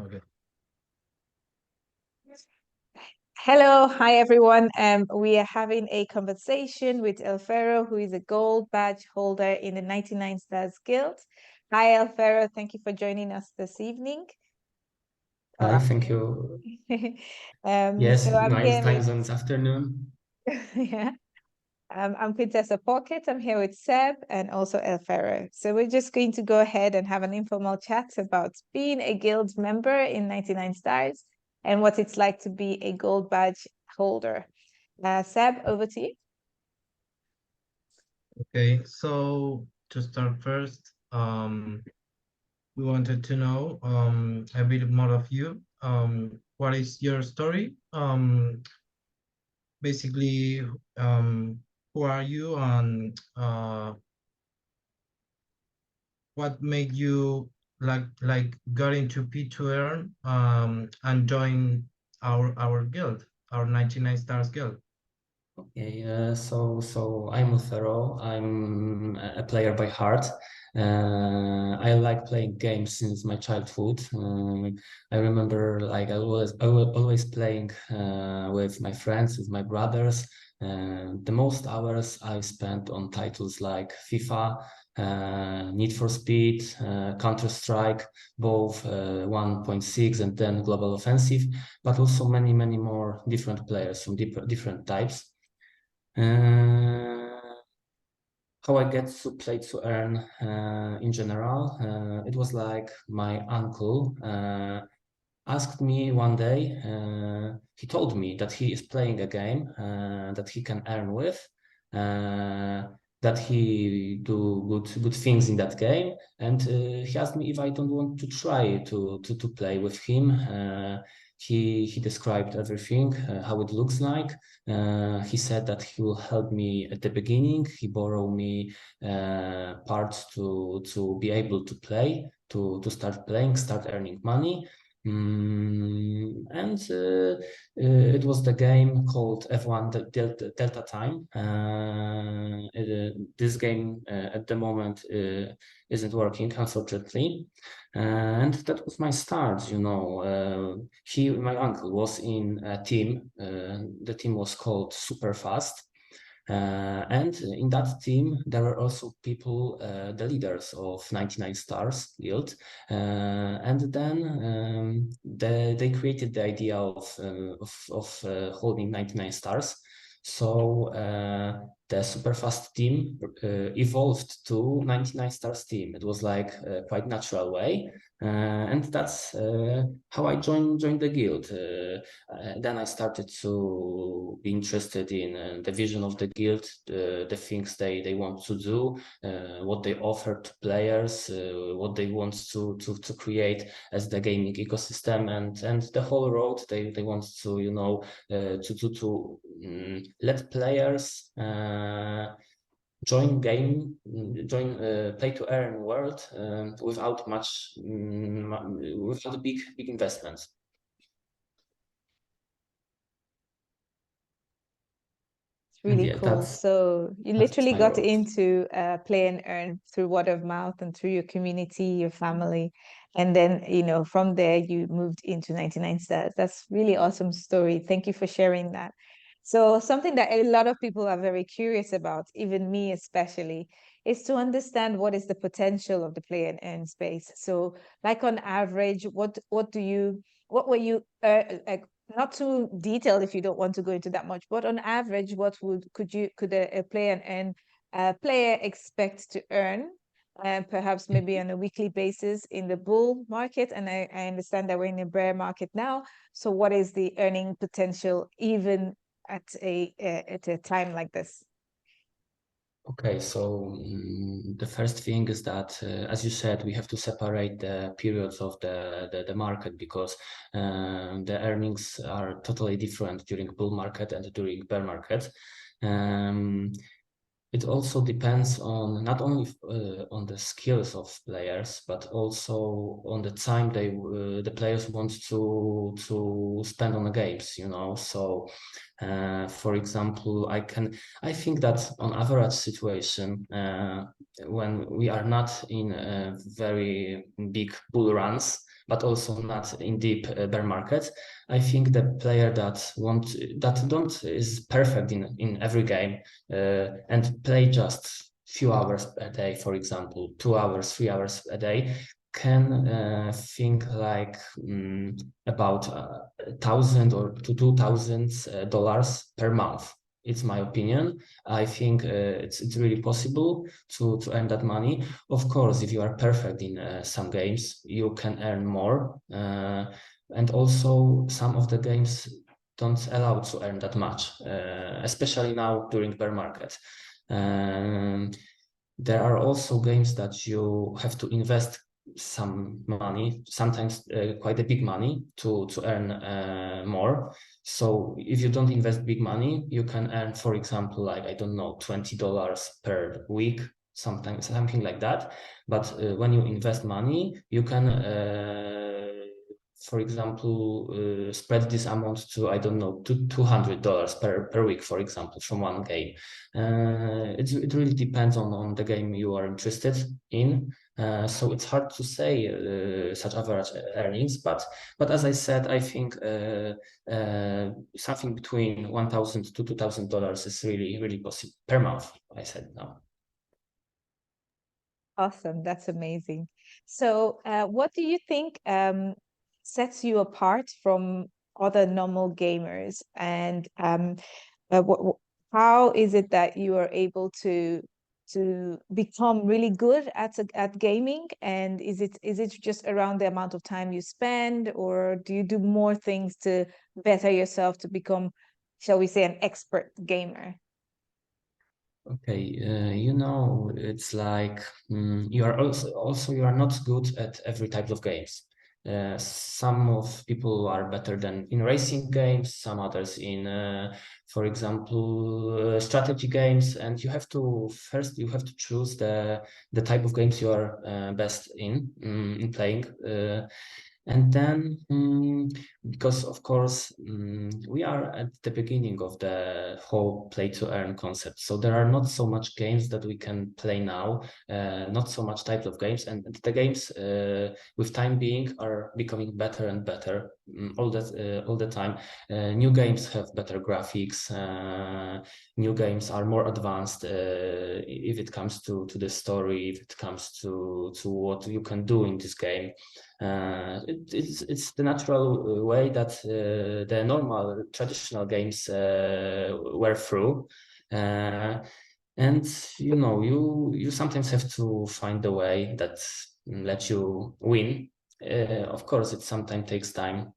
Okay. Hello, hi everyone. We are having a conversation with Elfero, who is a gold badge holder in the 99 Stars Guild. Hi, Elfero. Thank you for joining us this evening or Hi, thank afternoon. you. So Yes, I'm my here time with zone is afternoon. yeah. I'm Quintessa Pocket. I'm here with Seb and also Elfero. So we're just going to go ahead and have an informal chat about being a guild member in 99 Stars and what it's like to be a gold badge holder. Seb, over to you. Okay, so to start first, we wanted to know a bit more of you. What is your story? Basically, who are you and what made you like got into P2Earn and join our guild, our 99 Stars Guild? Okay, so I'm Elfero. I'm a player by heart. I like playing games since my childhood. I remember like I was always playing with my friends, with my brothers. The most hours I spent on titles like FIFA, Need for Speed, Counter-Strike, both 1.6 and then Global Offensive, but also many more different players from different types. How I get to play to earn in general, it was like my uncle asked me one day, he told me that he is playing a game that he can earn with, that he do good things in that game, and he asked me if I don't want to try to play with him. He described everything, how it looks like. He said that he will help me at the beginning. He borrowed me parts to be able to play, to start playing, start earning money. And it was the game called F1 Delta Time. This game at the moment isn't working, unfortunately. And that was my start, you know. My uncle was in a team. The team was called Super Fast. And in that team, there were also people, the leaders of 99 Stars Guild. And then they created the idea of holding 99 Stars. So the Superfast team evolved to 99 Stars team. It was like a quite natural way. And that's how I joined the guild. Then I started to be interested in the vision of the guild, the things they want to do, what they offer to players, what they want to create as the gaming ecosystem, and the whole road they want to, you know, let players join play to earn world without much without big investments. It's really Yeah, cool. So you literally my got road. into play and earn through word of mouth and through your community, your family. And then, from there you moved into 99 Stars. That's really awesome story. Thank you for sharing that. So something that a lot of people are very curious about, even me especially, is to understand what is the potential of the play and earn space. So like on average, what were you like, not too detailed if you don't want to go into that much, but on average, what could a player expect to earn, perhaps maybe on a weekly basis in the bull market? And I understand that we're in a bear market now. So what is the earning potential even at a time like this? Okay, so the first thing is that, as you said, we have to separate the periods of the market, because the earnings are totally different during bull market and during bear market. It also depends on not only on the skills of players, but also on the time the players want to spend on the games, you know. So for example, I think that on average situation, when we are not in very big bull runs, but also not in deep bear markets. I think the player that is perfect in every game and play just few hours a day, for example, 2 hours, 3 hours a day, can think like about $1,000 or to $2,000 per month. It's my opinion. I think it's really possible to earn that money. Of course, if you are perfect in some games, you can earn more. And also, some of the games don't allow to earn that much, especially now during bear market. There are also games that you have to invest some money, sometimes quite a big money to earn more. So if you don't invest big money, you can earn, for example, like, I don't know, $20 per week, sometimes something like that. But when you invest money, you can for example, spread this amount to, I don't know, $200 per week, for example, from one game. It really depends on the game you are interested in. So it's hard to say such average earnings, but as I said, I think something between $1,000 to $2,000 is really possible per month. I said now. Awesome, that's amazing. So, what do you think sets you apart from other normal gamers? And how is it that you are able to become really good at gaming? And is it just around the amount of time you spend, or do you do more things to better yourself to become, shall we say, an expert gamer? Okay, it's like you are also you are not good at every type of games. Some of people are better than in racing games, some others in, for example, strategy games, and you have to choose the type of games you are best in playing. And then, because of course, we are at the beginning of the whole play to earn concept. So there are not so much games that we can play now, not so much types of games. And the games with time being are becoming better and better all the time. New games have better graphics. New games are more advanced if it comes to the story, if it comes to what you can do in this game. It's the natural way that the normal traditional games were through. And you sometimes have to find a way that lets you win. Of course, it sometimes takes time,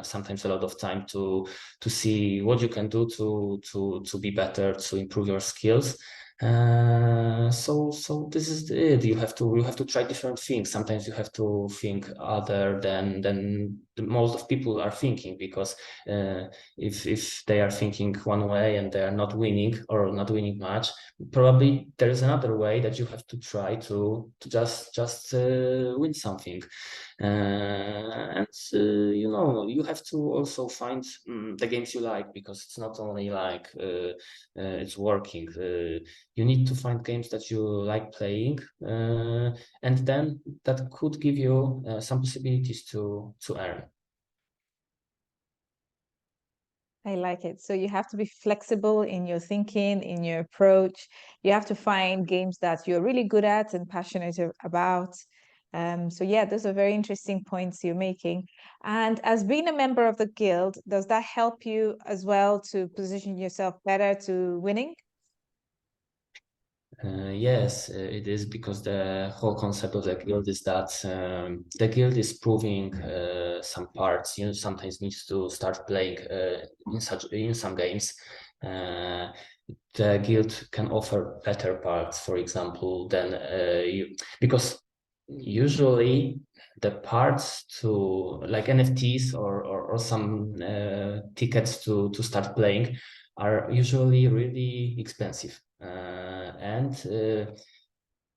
sometimes a lot of time to see what you can do to be better, to improve your skills. So this is it. You have to try different things. Sometimes you have to think other than the most of people are thinking, because if they are thinking one way and they are not winning or not winning much, probably there is another way that you have to try to just win something. And you have to also find the games you like, because it's not only like it's working. You need to find games that you like playing, and then that could give you some possibilities to earn. I like it. So you have to be flexible in your thinking, in your approach. You have to find games that you're really good at and passionate about. So yeah, those are very interesting points you're making. And as being a member of the guild, does that help you as well to position yourself better to winning? Yes, it is, because the whole concept of the guild is that the guild is proving some parts. Sometimes needs to start playing in some games. The guild can offer better parts, for example, than because usually the parts to like NFTs or some tickets to start playing are usually really expensive. And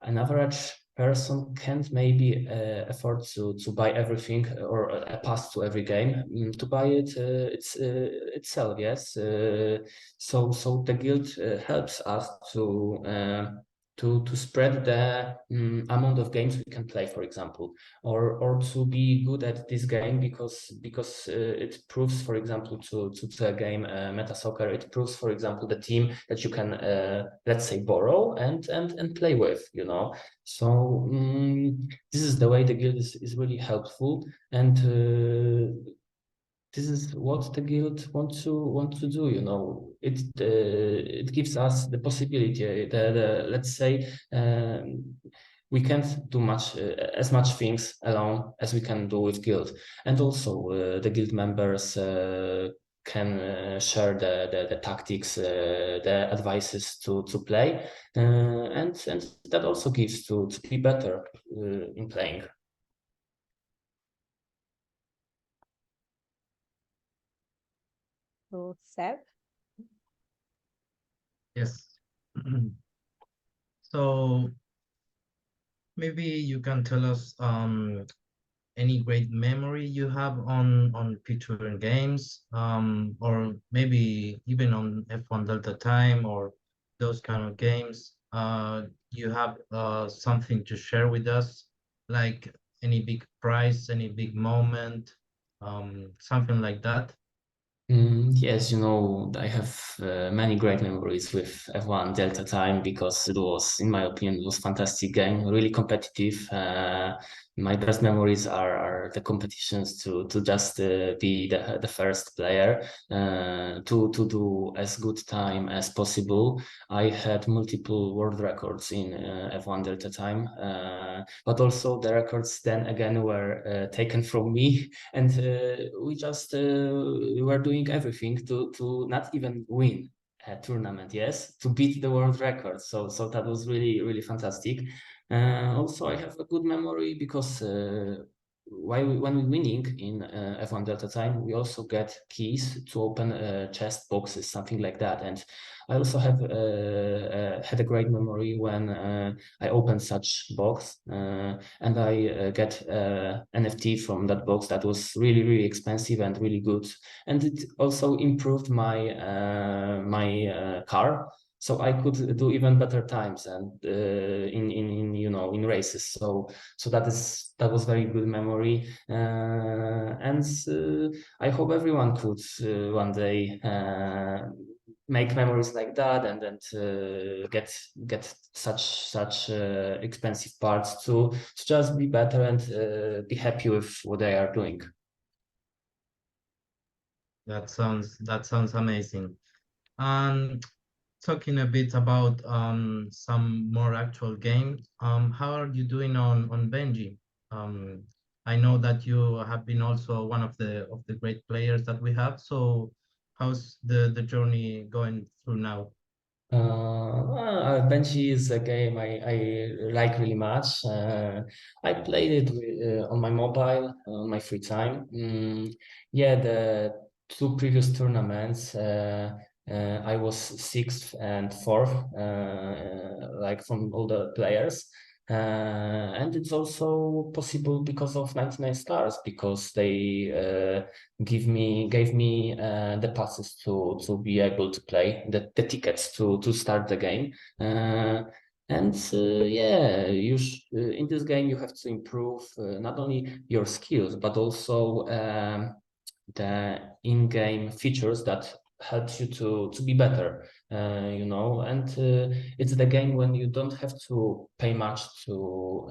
an average person can't maybe afford to buy everything or a pass to every game, to buy it itself. Yes, so the guild helps us to spread the amount of games we can play, for example, or to be good at this game because it proves, for example, to the game Meta Soccer, it proves, for example, the team that you can let's say borrow and play with, you know. So this is the way the guild is really helpful, and this is what the guild want to do, you know. It gives us the possibility, the let's say, we can't do much as much things alone as we can do with guild, and also the guild members can share the tactics, the advices to play, and that also gives to be better in playing. So, Seb? Yes. So maybe you can tell us any great memory you have on P2 games, or maybe even on F1 Delta Time or those kind of games. You have something to share with us, like any big prize, any big moment, something like that. Yes, you know, I have many great memories with F1 Delta Time because it was, in my opinion, it was fantastic game, really competitive. My best memories are the competitions to just be the first player, to do as good time as possible. I had multiple world records in F1 Delta Time, but also the records then again were taken from me, and we just were doing everything to not even win a tournament, yes, to beat the world record. So that was really fantastic. Also, I have a good memory because when we winning in F1 Delta Time, we also get keys to open chest boxes, something like that. And I also have had a great memory when I opened such box and I get NFT from that box that was really expensive and really good, and it also improved my car, so I could do even better times and in you know, in races. So that was very good memory, and I hope everyone could one day make memories like that, and get such expensive parts to just be better and be happy with what they are doing. That sounds amazing. And talking a bit about some more actual games, how are you doing on Benji? Um, I know that you have been also one of the great players that we have. So how's the journey going through now? Benji is a game I like really much. I played it on my mobile, on my free time. Yeah, the two previous tournaments, I was sixth and fourth, like from all the players. And it's also possible because of 99Starz, because they gave me the passes to be able to play, the tickets to start the game. And yeah, in this game you have to improve not only your skills but also the in-game features that helps you to be better, you know. And it's the game when you don't have to pay much to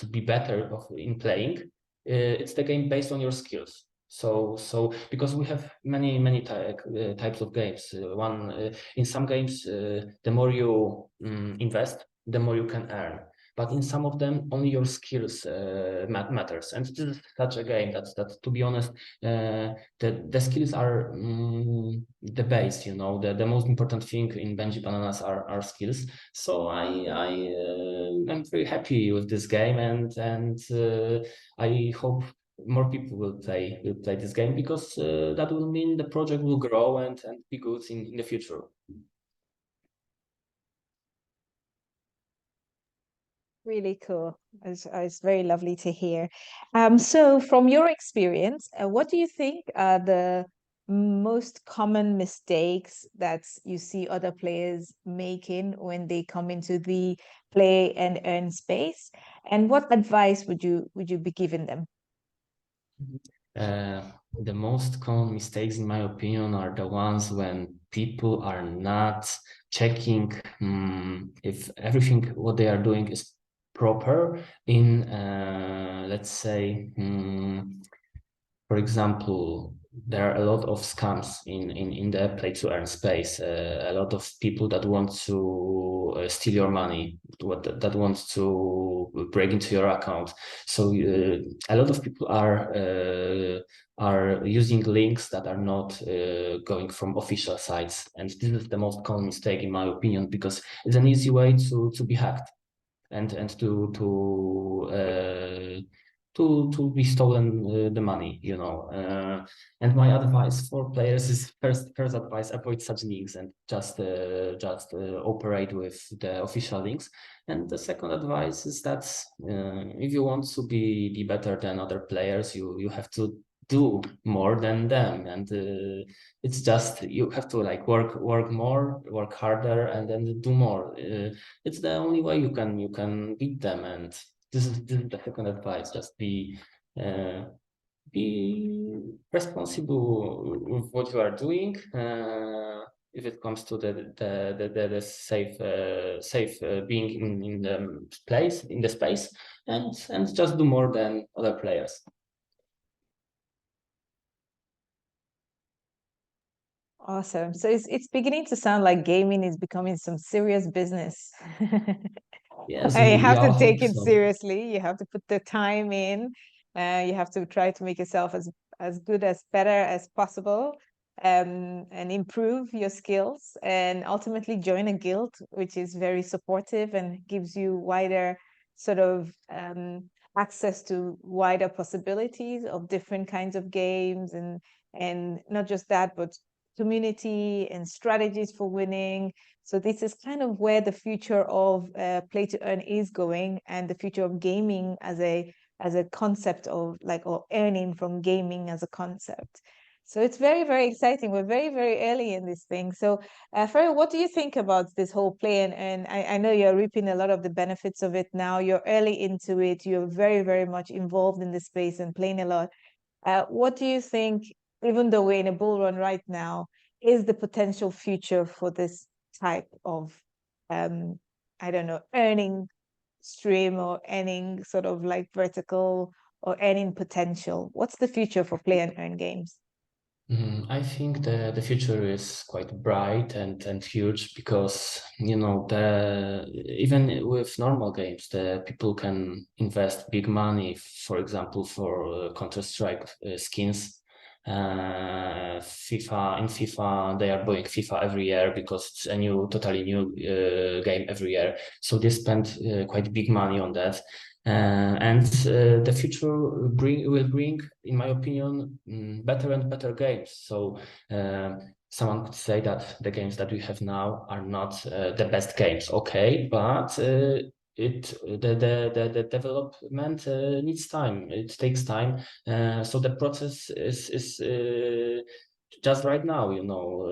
be better in playing. It's the game based on your skills. So because we have many types of games. One in some games, the more you invest, the more you can earn. But in some of them, only your skills matters. And this is such a game that to be honest, the skills are the base. You know, the most important thing in Benji Bananas are skills. So I'm very happy with this game, and I hope more people will play this game, because that will mean the project will grow and be good in the future. Really cool. It's very lovely to hear. So from your experience, what do you think are the most common mistakes that you see other players making when they come into the play and earn space? And what advice would you be giving them? The most common mistakes, in my opinion, are the ones when people are not checking if everything what they are doing is proper in, let's say, for example, there are a lot of scams in the play to earn space. A lot of people that want to steal your money, that want to break into your account. So a lot of people are using links that are not going from official sites, and this is the most common mistake, in my opinion, because it's an easy way to be hacked and to be stolen the money, you know. And my advice for players is first advice: avoid such links and just operate with the official links. And the second advice is that if you want to be better than other players, you have to do more than them, and it's just you have to like work more, work harder, and then do more. It's the only way you can beat them, and this is the second advice: just be responsible with what you are doing. If it comes to the safe being in the place in the space, and just do more than other players. Awesome. So it's beginning to sound like gaming is becoming some serious business. Yes, And you we have to all take hope it so. seriously. You have to put the time in. You have to try to make yourself as good as better as possible, and improve your skills, and ultimately join a guild, which is very supportive and gives you wider sort of access to wider possibilities of different kinds of games, and not just that, but community and strategies for winning. So this is kind of where the future of play to earn is going, and the future of gaming as a concept of like, or earning from gaming as a concept. So it's very, very exciting. We're very, very early in this thing. So, Ferry, what do you think about this whole play and earn? I know you're reaping a lot of the benefits of it now. You're early into it. You're very, very much involved in the space and playing a lot. What do you think, even though we're in a bull run right now, is the potential future for this type of, I don't know, earning stream or earning sort of like vertical or earning potential? What's the future for play and earn games? I think the future is quite bright and huge, because you know even with normal games, the people can invest big money, for example, for Counter-Strike skins. FIFA, they are buying FIFA every year because it's a totally new game every year. So they spend quite big money on that. And the future will bring, in my opinion, better and better games. So someone could say that the games that we have now are not the best games. Okay, but the development needs time. It takes time. So the process is just right now, you know,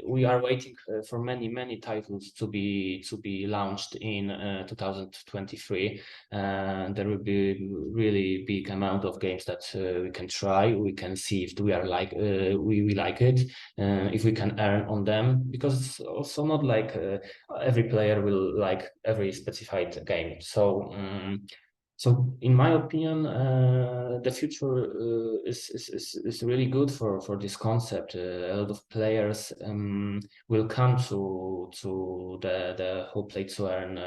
we are waiting for many titles to be launched in 2023. There will be really big amount of games that we can try. We can see if we are like we like it, if we can earn on them, because it's also not like every player will like every specified game. So in my opinion, the future is really good for this concept. A lot of players will come to the whole play to earn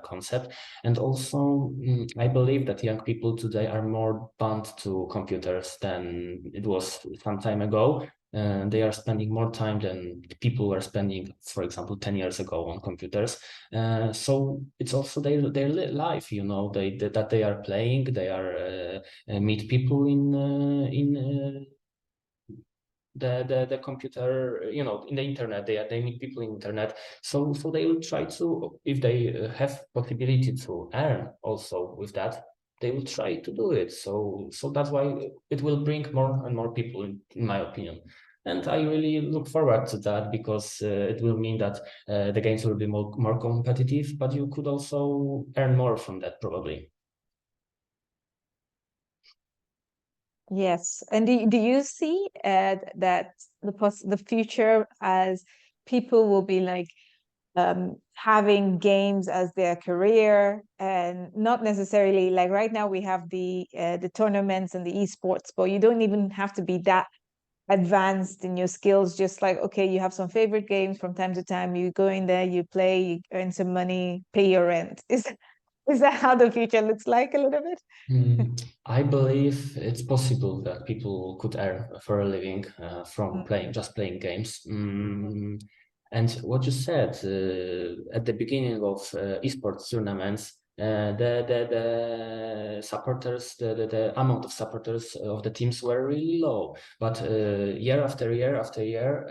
concept, and also I believe that young people today are more bound to computers than it was some time ago. They are spending more time than people were spending, for example, 10 years ago on computers. So it's also their life, you know, that they are playing. They are meet people in the computer, you know, in the internet. They meet people in internet. So they will try to, if they have possibility to earn also with that, they will try to do it. So that's why it will bring more and more people, in my opinion. And I really look forward to that, because it will mean that the games will be more competitive, but you could also earn more from that, probably. Yes. And do you see that the future as people will be like having games as their career, and not necessarily like right now we have the tournaments and the esports, but you don't even have to be that advanced in your skills. Just like, okay, you have some favorite games, from time to time you go in there, you play, you earn some money, pay your rent. Is that how the future looks like a little bit? I believe it's possible that people could earn for a living from just playing games. And what you said at the beginning of esports tournaments, the supporters, the amount of supporters of the teams were really low. But year after year after year,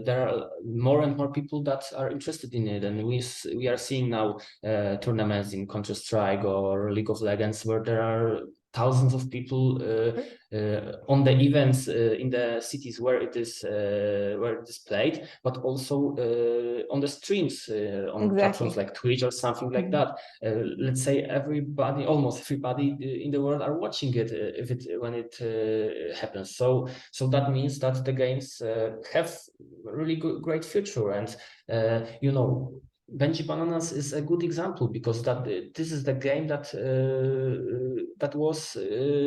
there are more and more people that are interested in it, and we are seeing now tournaments in Counter-Strike or League of Legends where there are thousands of people on the events in the cities where it is played, but also on the streams on platforms like Twitch or something like that. Let's say almost everybody in the world are watching it when it happens. So that means that the games have really great future, and Benji Bananas is a good example, because this is the game that was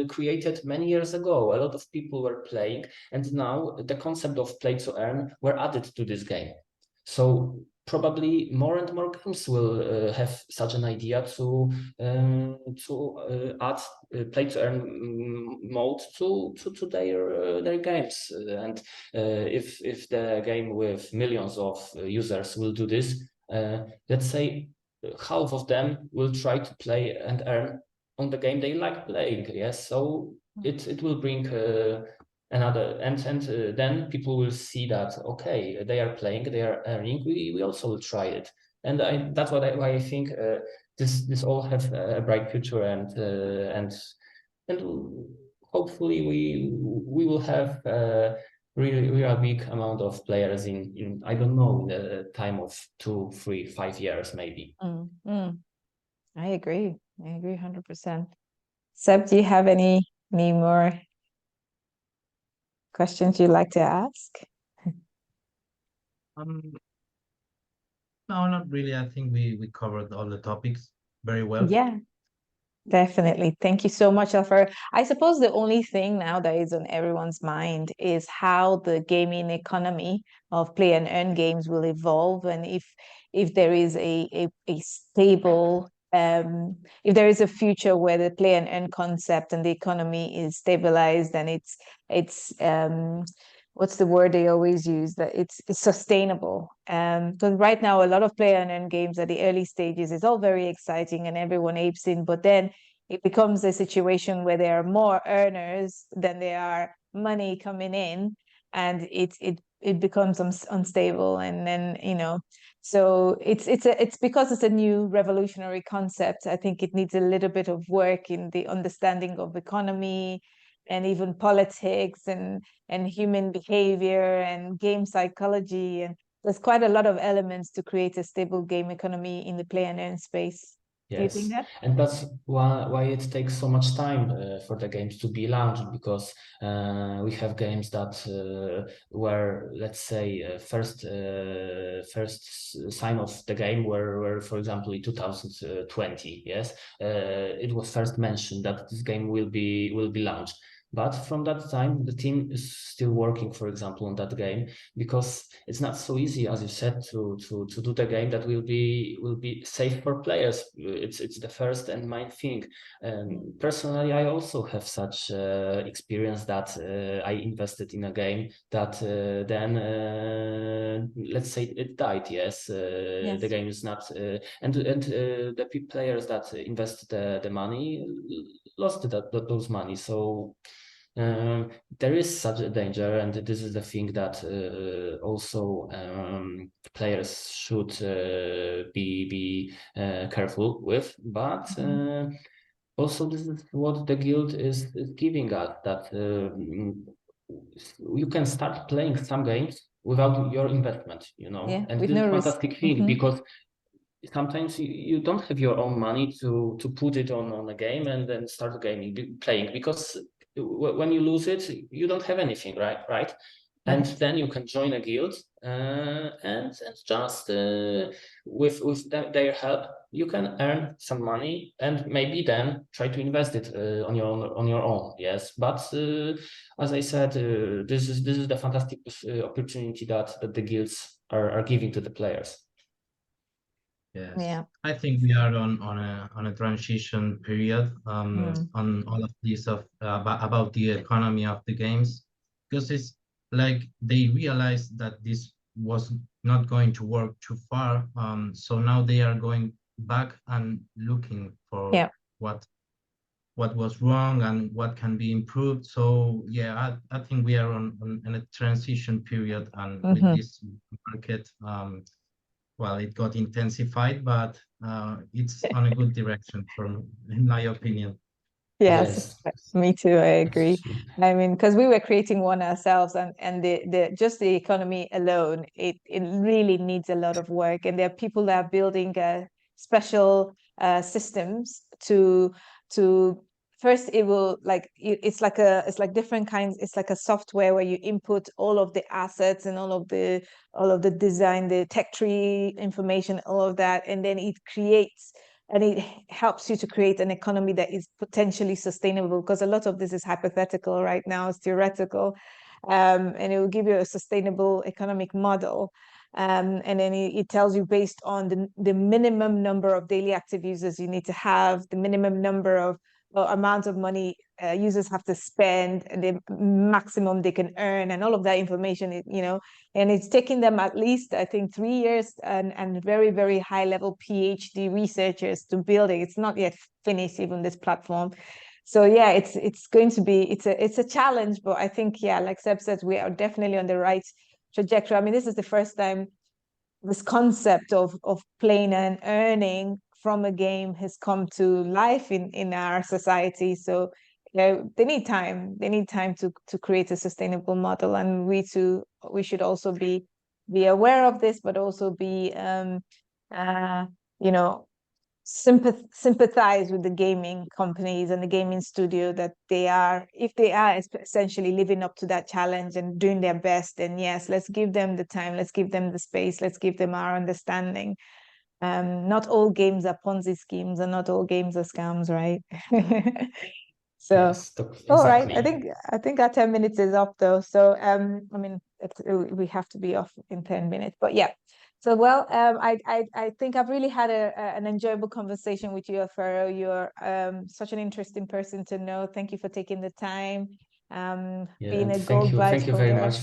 created many years ago. A lot of people were playing, and now the concept of play to earn were added to this game. So probably more and more games will have such an idea to add play to earn mode to their games. And if the game with millions of users will do this, let's say half of them will try to play and earn on the game they like playing. Yes, so it will bring another, and then people will see that, okay, they are playing, they are earning, we also will try it. And that's why I think this all have a bright future, and hopefully we will have really a big amount of players in I don't know, in the time of 2, 3, 5 years maybe. I agree 100%. Seb, do you have any more questions you'd like to ask? No, not really. I think we covered all the topics very well. Yeah, definitely. Thank you so much, Elfero. I suppose the only thing now that is on everyone's mind is how the gaming economy of play and earn games will evolve, and if there is a stable if there is a future where the play and earn concept and the economy is stabilized, and it's what's the word they always use, that it's sustainable. Because right now a lot of play and earn games at the early stages is all very exciting and everyone apes in, but then it becomes a situation where there are more earners than there are money coming in, and it becomes unstable, and then so it's because it's a new revolutionary concept. I think it needs a little bit of work in the understanding of economy and even politics and human behavior and game psychology, and there's quite a lot of elements to create a stable game economy in the play and earn space. Yes. Do you think that? And that's why it takes so much time for the games to be launched, because we have games that were, let's say, first sign of the game were, for example, in 2020. Yes, it was first mentioned that this game will be launched. But from that time, the team is still working, for example, on that game, because it's not so easy, as you said, to do the game that will be safe for players. It's the first and main thing. Personally, I also have such experience that I invested in a game that then let's say it died. Yes, Yes. the game is not, and the players that invested the money lost those money. So there is such a danger, and this is the thing that also players should be careful with. But Also, this is what the guild is giving us, that you can start playing some games without your investment, you know, Yeah, and with this is no a risk. fantastic thing because sometimes you don't have your own money to put it on a game and then start playing, because when you lose it, you don't have anything, right? And then you can join a guild and just with their help you can earn some money and maybe then try to invest it on your own. Yes, but as I said, this is the fantastic opportunity that the guilds are giving to the players. Yes. Yeah. I think we are on a transition period on all of this about the economy of the games, because it's like they realized that this was not going to work too far. So now they are going back and looking for Yeah. what was wrong and what can be improved. So yeah, I think we are on a transition period, and with this market, well, it got intensified, but it's on a good direction in my opinion. Yes, Yes. me too. I That's agree. true. I mean, because we were creating one ourselves, and the just the economy alone, it really needs a lot of work. And there are people that are building special systems to first it will like it's like different kinds. It's like a software where you input all of the assets and all of the design, the tech tree information, all of that, and then it creates. And it helps you to create an economy that is potentially sustainable, because a lot of this is hypothetical right now, it's theoretical, and it will give you a sustainable economic model. And then it tells you based on the minimum number of daily active users you need to have, the minimum number of amount of money users have to spend, and the maximum they can earn, and all of that information, and it's taking them at least, I think, 3 years and very, very high level PhD researchers to build it. It's not yet finished, even this platform. So yeah, it's going to be it's a challenge, but I think, yeah, like Seb said, we are definitely on the right trajectory. I mean, this is the first time this concept of playing and earning from a game has come to life in our society. So they need time. They need time to create a sustainable model, and we should also be aware of this, but also be you know sympathize with the gaming companies and the gaming studio, that if they are essentially living up to that challenge and doing their best, then yes, let's give them the time, let's give them the space, let's give them our understanding. Not all games are Ponzi schemes, and not all games are scams, right? So Yes, all right, exactly. I think our 10 minutes is up though. So I mean, we have to be off in 10 minutes. But yeah. So well, I think I've really had an enjoyable conversation with you, Elfero. You're such an interesting person to know. Thank you for taking the time. Yeah, Being and a gold badge thank you very holder. much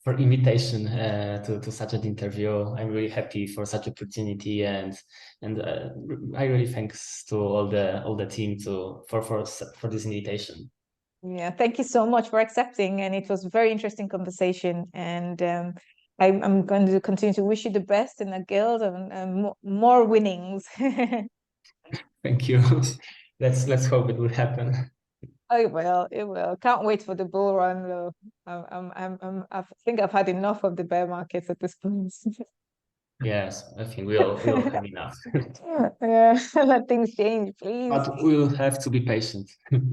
for invitation to such an interview. I'm really happy for such opportunity, and I really thanks to all the team for this invitation. Yeah, thank you so much for accepting. And it was a very interesting conversation. And I'm going to continue to wish you the best in the guild, and more winnings. Thank you. Let's hope it will happen. Oh, it will. It will. Can't wait for the bull run, though. I think I've had enough of the bear markets at this point. Yes, I think we'll have enough. Yeah, let things change, please. But we'll have to be patient.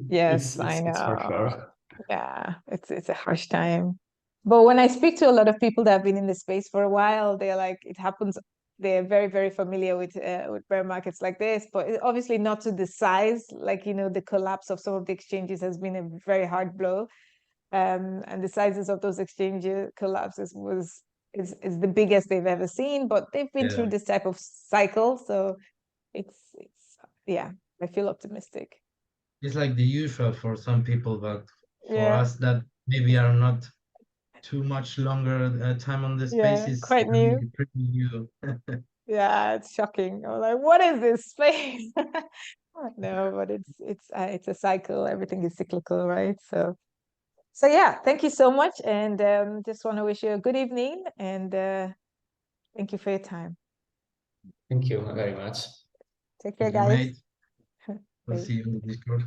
Yes, I It's for know. sure. Yeah, it's a harsh time. But when I speak to a lot of people that have been in the space for a while, they're like, it happens. They're very, very familiar with bear markets like this, but obviously not to the size. Like, the collapse of some of the exchanges has been a very hard blow. And the sizes of those exchange collapses is the biggest they've ever seen. But they've been Yeah, through this type of cycle, so it's yeah, I feel optimistic. it's like the usual for some people, but for Yeah, us that maybe are not too much longer time on the yeah, spaces, quite new. pretty new. Yeah, it's shocking. I'm like, what is this space? No, but it's a cycle. Everything is cyclical, right? So yeah, thank you so much, and just want to wish you a good evening, and thank you for your time. Thank you very much. Take care, Thank you, guys. mate. I'll Great. see you on the Discord.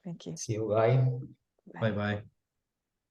Thank you. See you, guy. Bye. Bye bye.